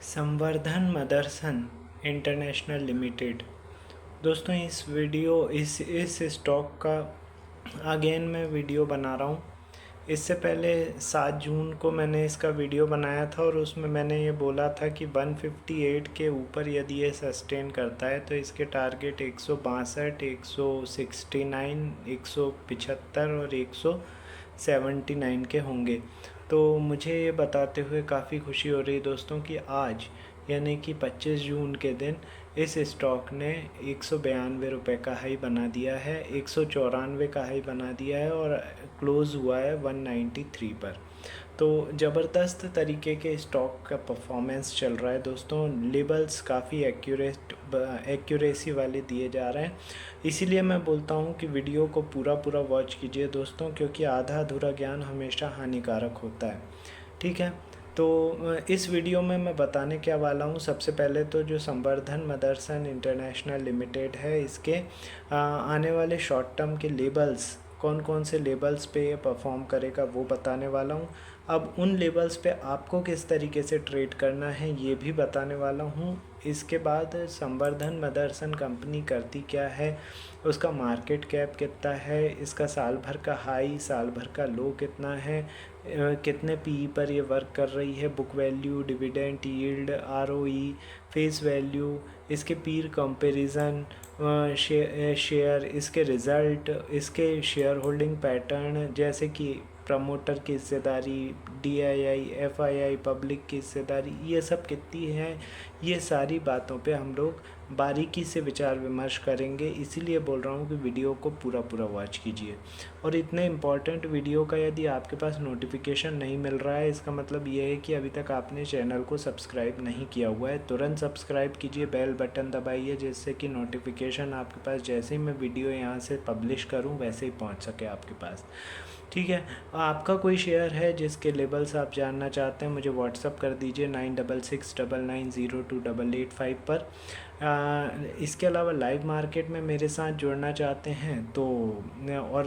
संवर्धन Motherson international limited. दोस्तों इस स्टॉक का अगेन मैं वीडियो बना रहा हूँ। इससे पहले 7 जून को मैंने इसका वीडियो बनाया था और उसमें मैंने ये बोला था कि 158 के ऊपर यदि ये सस्टेन करता है तो इसके टारगेट 162, 169, 175 और 179 के होंगे। तो मुझे ये बताते हुए काफ़ी खुशी हो रही है दोस्तों कि आज यानी कि 25 जून के दिन इस स्टॉक ने 192 रुपये का हाई बना दिया है, 194 का हाई बना दिया है और क्लोज़ हुआ है 193 पर। तो ज़बरदस्त तरीके के स्टॉक का परफॉर्मेंस चल रहा है दोस्तों। लेबल्स काफ़ी एक्यूरेसी वाले दिए जा रहे हैं, इसीलिए मैं बोलता हूँ कि वीडियो को पूरा वॉच कीजिए दोस्तों, क्योंकि आधा अधूरा ज्ञान हमेशा हानिकारक होता है। ठीक है, तो इस वीडियो में मैं बताने क्या वाला हूँ। सबसे पहले तो जो संवर्धन मदरसन इंटरनेशनल लिमिटेड है, इसके आने वाले शॉर्ट टर्म के लेबल्स कौन कौन से लेबल्स पे ये परफॉर्म करेगा वो बताने वाला हूँ। अब उन लेबल्स पे आपको किस तरीके से ट्रेड करना है ये भी बताने वाला हूँ। इसके बाद संवर्धन मदरसन कंपनी करती क्या है, उसका मार्केट कैप कितना है, इसका साल भर का हाई साल भर का लो कितना है, कितने पी पर ये वर्क कर रही है, book value, dividend yield, ROE, face value, इसके पीर कंपैरिजन, शेयर, इसके रिज़ल्ट, इसके शेयर होल्डिंग पैटर्न जैसे कि प्रमोटर की हिस्सेदारी, डीआईआई, एफआईआई, पब्लिक की हिस्सेदारी, ये सब कितनी है, ये सारी बातों पे हम लोग बारीकी से विचार विमर्श करेंगे। इसीलिए बोल रहा हूँ कि वीडियो को पूरा वॉच कीजिए। और इतने इम्पॉर्टेंट वीडियो का यदि आपके पास नोटिफिकेशन नहीं मिल रहा है, इसका मतलब ये है कि अभी तक आपने चैनल को सब्सक्राइब नहीं किया हुआ है। तुरंत सब्सक्राइब कीजिए, बेल बटन दबाइए, जिससे कि नोटिफिकेशन आपके पास जैसे ही मैं वीडियो यहाँ से पब्लिश करूँ वैसे ही पहुँच सके आपके पास। ठीक है, आपका कोई शेयर है जिसके लेबल्स आप जानना चाहते हैं, मुझे व्हाट्सअप कर दीजिए 9669902885 पर। इसके अलावा लाइव मार्केट में मेरे साथ जुड़ना चाहते हैं तो और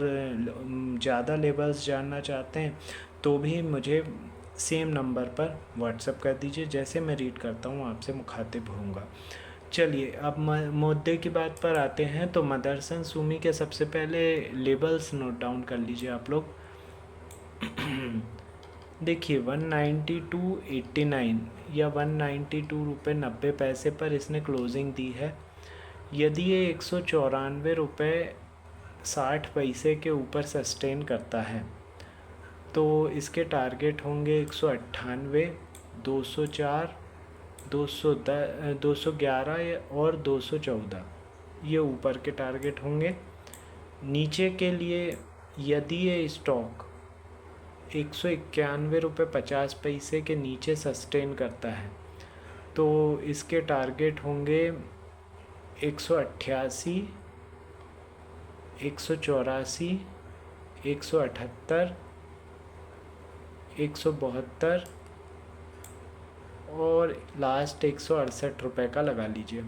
ज़्यादा लेबल्स जानना चाहते हैं तो भी मुझे सेम नंबर पर व्हाट्सअप कर दीजिए। जैसे मैं रीड करता हूँ आपसे मुखातिब होऊंगा। चलिए अब मुद्दे की बात पर आते हैं। तो मदरसन सुमी के सबसे पहले लेबल्स नोट डाउन कर लीजिए आप लोग। देखिए 192.89 या 192 रुपये 90 पैसे पर इसने क्लोजिंग दी है। यदि ये 194 रुपये 60 पैसे के ऊपर सस्टेन करता है तो इसके टारगेट होंगे 198, 204, 211 और 214, ये ऊपर के टारगेट होंगे। नीचे के लिए यदि ये स्टॉक 191 रुपये 50 पैसे के नीचे सस्टेन करता है तो इसके टारगेट होंगे 188, 184, 178, 172 और लास्ट 168 रुपये का लगा लीजिए।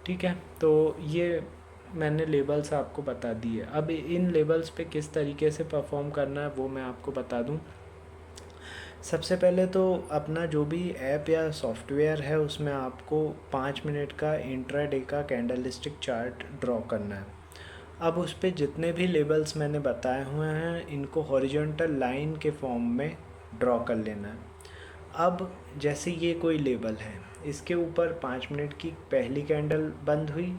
ठीक है, तो ये मैंने लेबल्स आपको बता दिए। अब इन लेबल्स पे किस तरीके से परफॉर्म करना है वो मैं आपको बता दूं। सबसे पहले तो अपना जो भी ऐप या सॉफ्टवेयर है उसमें आपको 5 मिनट का इंट्राडे का कैंडलस्टिक चार्ट ड्रॉ करना है। अब उस पर जितने भी लेबल्स मैंने बताए हुए हैं इनको हॉरिजॉन्टल लाइन के फॉर्म में ड्रॉ कर लेना है। अब जैसे ये कोई लेबल है, इसके ऊपर 5 मिनट की पहली कैंडल बंद हुई,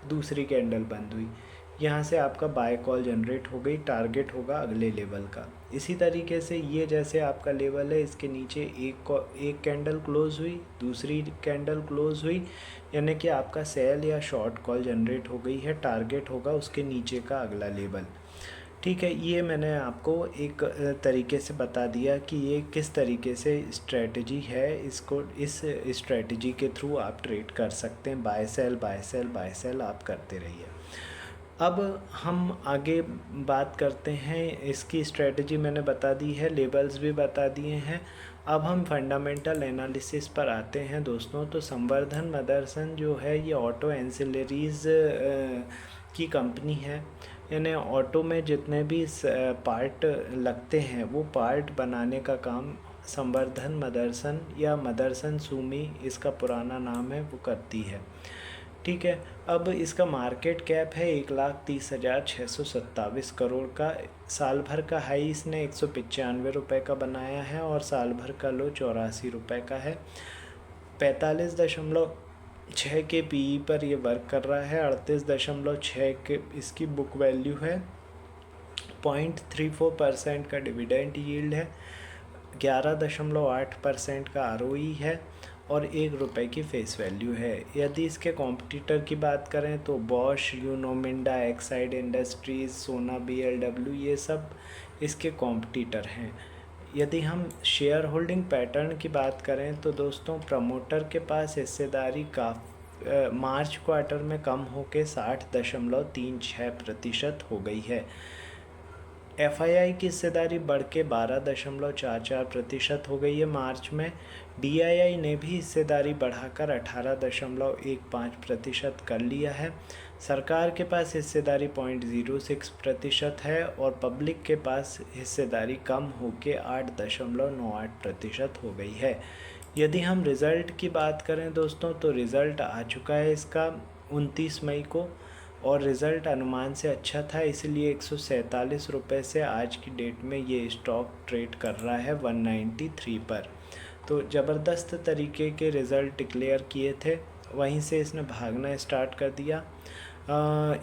दूसरी कैंडल बंद हुई, यहाँ से आपका बाय कॉल जनरेट हो गई, टारगेट होगा अगले लेवल का। इसी तरीके से ये जैसे आपका लेवल है, इसके नीचे एक कैंडल क्लोज हुई, दूसरी कैंडल क्लोज हुई, यानी कि आपका सेल या शॉर्ट कॉल जनरेट हो गई है, टारगेट होगा उसके नीचे का अगला लेवल। ठीक है, ये मैंने आपको एक तरीके से बता दिया कि ये किस तरीके से स्ट्रेटजी है। इसको इस स्ट्रेटजी के थ्रू आप ट्रेड कर सकते हैं, buy sell buy sell buy sell आप करते रहिए। अब हम आगे बात करते हैं। इसकी स्ट्रेटजी मैंने बता दी है, लेबल्स भी बता दिए हैं। अब हम फंडामेंटल एनालिसिस पर आते हैं दोस्तों। तो संवर्धन मदरसन जो है ये ऑटो एंसिलरीज की कंपनी है, यानी ऑटो में जितने भी पार्ट लगते हैं वो पार्ट बनाने का काम संवर्धन मदरसन या मदरसन सुमी इसका पुराना नाम है वो करती है। ठीक है, अब इसका मार्केट कैप है 1,30,627 करोड़ का। साल भर का हाई इसने 195 रुपये का बनाया है और साल भर का लो 84 रुपये का है। 45.6 के पीई पर ये वर्क कर रहा है। 38.6 के इसकी बुक वैल्यू है। 0.34% का डिविडेंड यील्ड है। 11.8% का आरओई है और 1 रुपये की फेस वैल्यू है। यदि इसके कॉम्पिटिटर की बात करें तो बॉश, यूनोमिंडा, एक्साइड इंडस्ट्रीज़, सोना BLW ये सब इसके कॉम्पिटिटर हैं। यदि हम शेयर होल्डिंग पैटर्न की बात करें तो दोस्तों प्रमोटर के पास हिस्सेदारी मार्च क्वार्टर में कम होकर 60.36% हो गई है। FII की हिस्सेदारी बढ़ के 12.44% हो गई है मार्च में। DII ने भी हिस्सेदारी बढ़ाकर 18.15% कर लिया है। सरकार के पास हिस्सेदारी 0.06% है और पब्लिक के पास हिस्सेदारी कम होकर 8.98% हो गई है। यदि हम रिज़ल्ट की बात करें दोस्तों तो रिज़ल्ट आ चुका है इसका 29 मई को और रिज़ल्ट अनुमान से अच्छा था, इसलिए 147 रुपये से आज की डेट में ये स्टॉक ट्रेड कर रहा है 193 पर। तो ज़बरदस्त तरीके के रिज़ल्ट डिक्लेयर किए थे, वहीं से इसने भागना स्टार्ट कर दिया।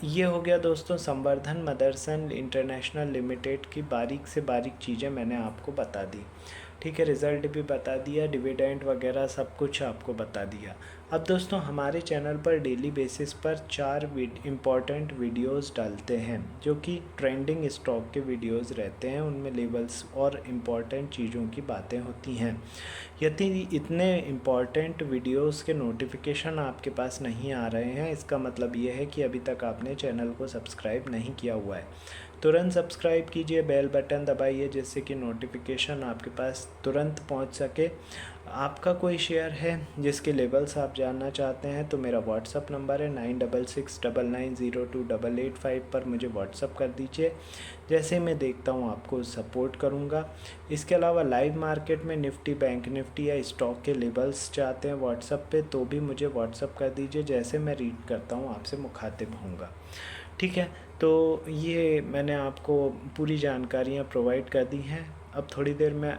ये हो गया दोस्तों संवर्धन मदरसन इंटरनेशनल लिमिटेड की बारीक से बारीक चीज़ें मैंने आपको बता दी। ठीक है, रिज़ल्ट भी बता दिया, डिविडेंड वगैरह सब कुछ आपको बता दिया। अब दोस्तों हमारे चैनल पर डेली बेसिस पर 4 इम्पॉर्टेंट वीडियोस डालते हैं जो कि ट्रेंडिंग स्टॉक के वीडियोस रहते हैं। उनमें लेवल्स और इम्पॉर्टेंट चीज़ों की बातें होती हैं। यदि इतने इम्पॉर्टेंट वीडियोस के नोटिफिकेशन आपके पास नहीं आ रहे हैं, इसका मतलब ये है कि अभी तक आपने चैनल को सब्सक्राइब नहीं किया हुआ है। तुरंत सब्सक्राइब कीजिए, बेल बटन दबाइए जिससे कि नोटिफिकेशन आपके पास तुरंत पहुंच सके। आपका कोई शेयर है जिसके लेवल्स आप जानना चाहते हैं तो मेरा व्हाट्सअप नंबर है 9669902885 पर मुझे व्हाट्सअप कर दीजिए। जैसे मैं देखता हूं आपको सपोर्ट करूंगा। इसके अलावा लाइव मार्केट में निफ्टी, बैंक निफ्टी या स्टॉक के लेवल्स चाहते हैं व्हाट्सअप पे तो भी मुझे व्हाट्सअप कर दीजिए। जैसे मैं रीड करता हूँ आपसे मुखातिब होऊंगा। ठीक है, तो ये मैंने आपको पूरी जानकारियाँ प्रोवाइड कर दी हैं। अब थोड़ी देर में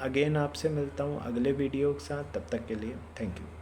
अगेन आपसे मिलता हूँ अगले वीडियो के साथ। तब तक के लिए थैंक यू।